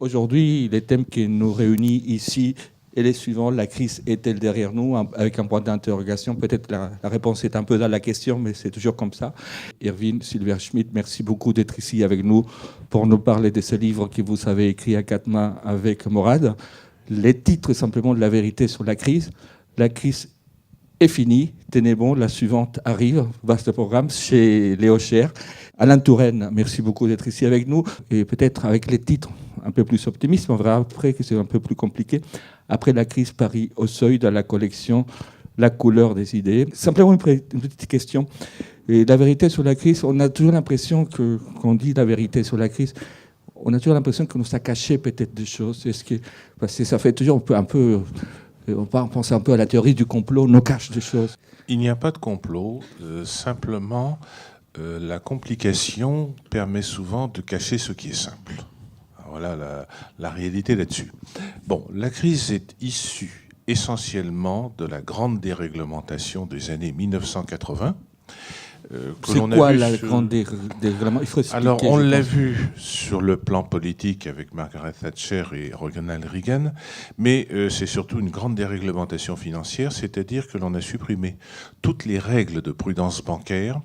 Aujourd'hui, les thèmes qui nous réunissent ici est les suivants. La crise est-elle derrière nous? Avec un point d'interrogation. Peut-être la réponse est un peu dans la question, mais c'est toujours comme ça. Irvine Silverschmidt, merci beaucoup d'être ici avec nous pour nous parler de ce livre que vous avez écrit à quatre mains avec Morad. Les titres simplement de la vérité sur la crise. La crise est finie, tenez bon, la suivante arrive, vaste programme, chez Léo Cher. Alain Touraine, merci beaucoup d'être ici avec nous, et peut-être avec les titres un peu plus optimistes, on verra après que c'est un peu plus compliqué. Après la crise, Paris au seuil, dans la collection La couleur des idées. Simplement une petite question. Et la vérité sur la crise, on a toujours l'impression qu'on dit la vérité sur la crise, on a toujours l'impression qu'on nous a caché peut-être des choses. Parce que ça fait toujours un peu on pense un peu à la théorie du complot, nous cache des choses. Il n'y a pas de complot, simplement la complication permet souvent de cacher ce qui est simple. Voilà la réalité là-dessus. Bon, la crise est issue essentiellement de la grande déréglementation des années 1980. C'est quoi la grande déréglementation? Alors, on l'a vu sur le plan politique avec Margaret Thatcher et Ronald Reagan, mais c'est surtout une grande déréglementation financière, c'est-à-dire que l'on a supprimé toutes les règles de prudence bancaire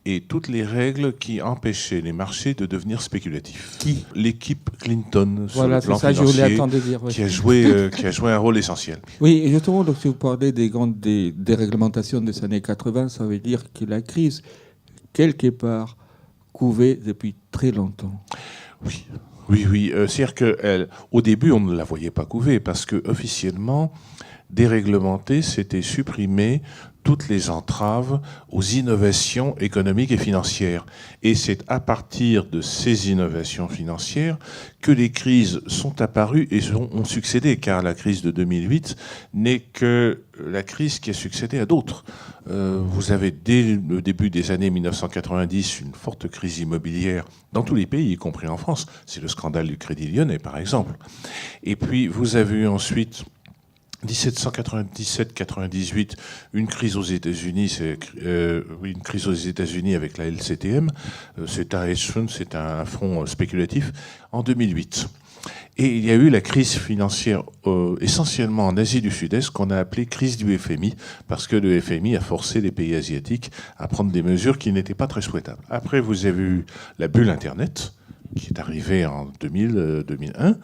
et toutes les règles qui empêchaient les marchés de devenir spéculatifs. Qui? L'équipe Clinton, voilà, sur le plan ça, financier, je voulais attendre de dire, oui. qui a joué un rôle essentiel. Oui, et justement, lorsque vous parlez des grandes déréglementations des années 80, ça veut dire que la crise, quelque part, couvait depuis très longtemps. Oui. C'est-à-dire qu'au début, on ne la voyait pas couver, parce que officiellement, déréglementer, c'était supprimer toutes les entraves aux innovations économiques et financières. Et c'est à partir de ces innovations financières que les crises sont apparues et ont succédé, car la crise de 2008 n'est que la crise qui a succédé à d'autres. Vous avez dès le début des années 1990 une forte crise immobilière dans tous les pays, y compris en France. C'est le scandale du Crédit Lyonnais, par exemple. Et puis vous avez eu ensuite 1797-98, une crise aux États-Unis, une crise aux États-Unis avec la LCTM, c'est un hedge fund, c'est un fonds spéculatif, en 2008. Et il y a eu la crise financière essentiellement en Asie du Sud-Est qu'on a appelée crise du FMI, parce que le FMI a forcé les pays asiatiques à prendre des mesures qui n'étaient pas très souhaitables. Après, vous avez eu la bulle Internet, qui est arrivée en 2000-2001,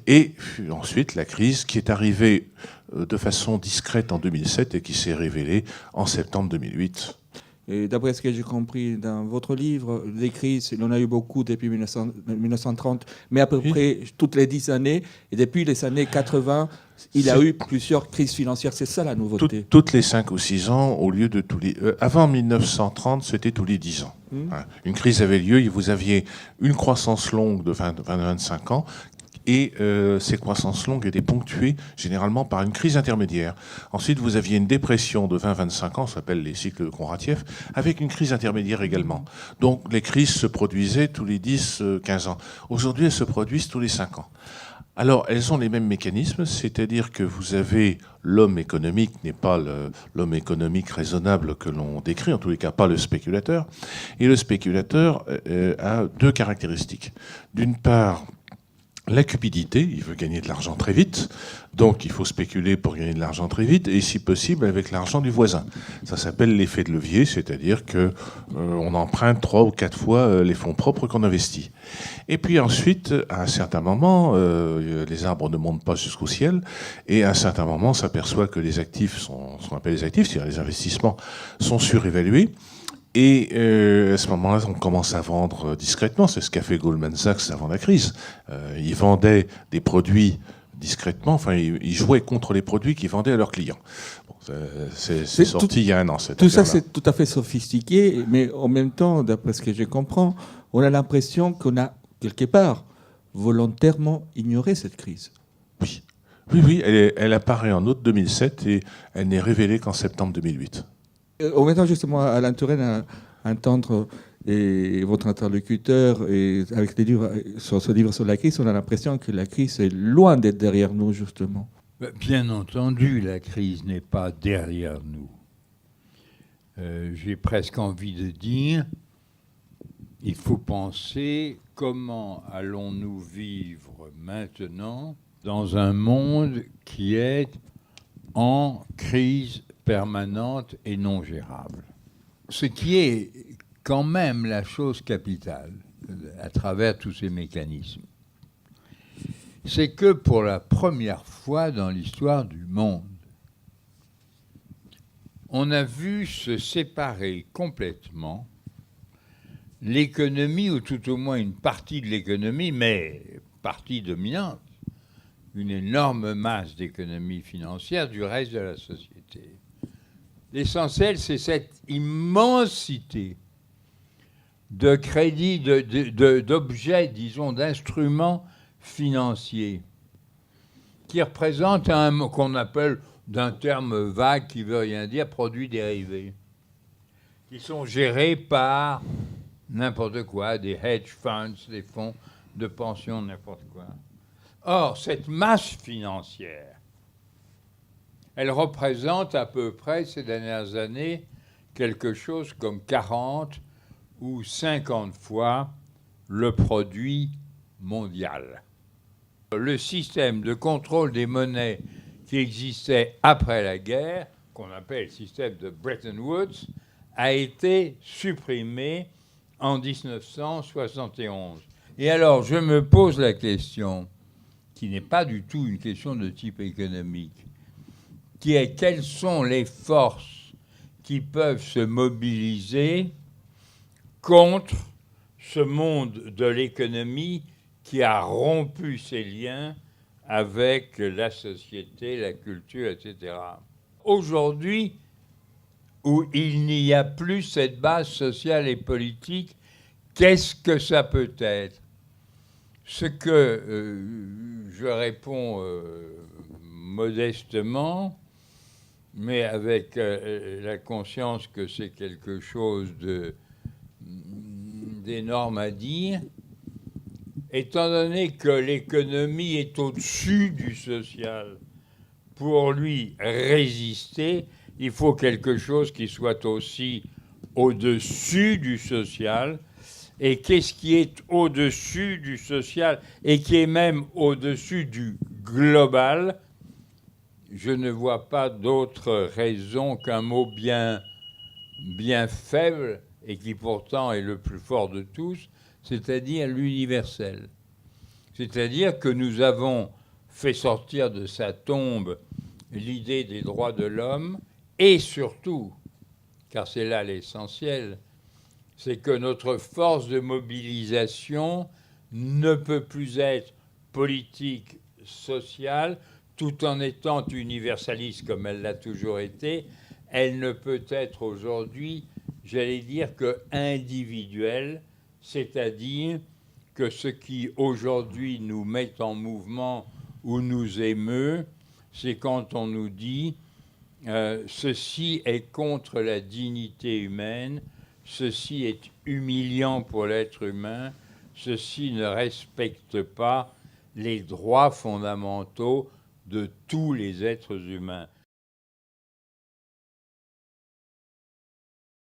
et ensuite la crise qui est arrivée de façon discrète en 2007 et qui s'est révélée en septembre 2008. Et d'après ce que j'ai compris dans votre livre, les crises, il y en a eu beaucoup depuis 1930, mais à peu près toutes les 10 années. Et depuis les années 80, il y a eu plusieurs crises financières. C'est ça la nouveauté. Toutes les 5 ou 6 ans, au lieu de tous les... avant 1930, c'était tous les 10 ans. Une crise avait lieu, et vous aviez une croissance longue de 20-25 ans, et ces croissances longues étaient ponctuées généralement par une crise intermédiaire. Ensuite, vous aviez une dépression de 20-25 ans, ça s'appelle les cycles de Kondratiev, avec une crise intermédiaire également. Donc les crises se produisaient tous les 10-15 ans. Aujourd'hui, elles se produisent tous les 5 ans. Alors, elles ont les mêmes mécanismes, c'est-à-dire que vous avez l'homme économique, n'est pas l'homme économique raisonnable que l'on décrit, en tous les cas pas le spéculateur. Et le spéculateur a deux caractéristiques. D'une part, la cupidité, il veut gagner de l'argent très vite, donc il faut spéculer pour gagner de l'argent très vite, et si possible avec l'argent du voisin. Ça s'appelle l'effet de levier, c'est-à-dire qu'on emprunte 3 ou 4 fois les fonds propres qu'on investit. Et puis ensuite, à un certain moment, les arbres ne montent pas jusqu'au ciel, et à un certain moment, on s'aperçoit que les actifs ce qu'on appelle les actifs, c'est-à-dire les investissements, sont surévalués. Et à ce moment-là, on commence à vendre discrètement. C'est ce qu'a fait Goldman Sachs avant la crise. Ils vendaient des produits discrètement. Enfin, ils jouaient contre les produits qu'ils vendaient à leurs clients. Bon, c'est sorti il y a un an, cette Tout affaire-là. ça, c'est tout à fait sophistiqué, mais en même temps, d'après ce que je comprends, on a l'impression qu'on a, quelque part, volontairement ignoré cette crise. Oui, elle apparaît en août 2007 et elle n'est révélée qu'en septembre 2008. En même temps, justement, Alain Touraine, à entendre votre interlocuteur et avec les livres, sur ce livre sur la crise, on a l'impression que la crise est loin d'être derrière nous, justement. Bien entendu, la crise n'est pas derrière nous. J'ai presque envie de dire, il faut penser comment allons-nous vivre maintenant dans un monde qui est en crise permanente et non gérable. Ce qui est quand même la chose capitale à travers tous ces mécanismes, c'est que pour la première fois dans l'histoire du monde, on a vu se séparer complètement l'économie, ou tout au moins une partie de l'économie, mais partie dominante, une énorme masse d'économie financière du reste de la société. L'essentiel, c'est cette immensité de crédits, d'objets, disons, d'instruments financiers qui représentent qu'on appelle, d'un terme vague qui ne veut rien dire, produits dérivés, qui sont gérés par n'importe quoi, des hedge funds, des fonds de pension, n'importe quoi. Or, cette masse financière, elle représente à peu près, ces dernières années, quelque chose comme 40 ou 50 fois le produit mondial. Le système de contrôle des monnaies qui existait après la guerre, qu'on appelle le système de Bretton Woods, a été supprimé en 1971. Et alors, je me pose la question, qui n'est pas du tout une question de type économique, qui est quelles sont les forces qui peuvent se mobiliser contre ce monde de l'économie qui a rompu ses liens avec la société, la culture, etc. Aujourd'hui, où il n'y a plus cette base sociale et politique, qu'est-ce que ça peut être ? Ce que je réponds modestement, mais avec la conscience que c'est quelque chose d'énorme à dire, étant donné que l'économie est au-dessus du social, pour lui résister, il faut quelque chose qui soit aussi au-dessus du social. Et qu'est-ce qui est au-dessus du social et qui est même au-dessus du global ? Je ne vois pas d'autre raison qu'un mot bien faible et qui pourtant est le plus fort de tous, c'est-à-dire l'universel. C'est-à-dire que nous avons fait sortir de sa tombe l'idée des droits de l'homme et surtout, car c'est là l'essentiel, c'est que notre force de mobilisation ne peut plus être politique, sociale, tout en étant universaliste comme elle l'a toujours été. Elle ne peut être aujourd'hui, j'allais dire, que individuelle, c'est-à-dire que ce qui aujourd'hui nous met en mouvement ou nous émeut, c'est quand on nous dit ceci est contre la dignité humaine, ceci est humiliant pour l'être humain, ceci ne respecte pas les droits fondamentaux de tous les êtres humains.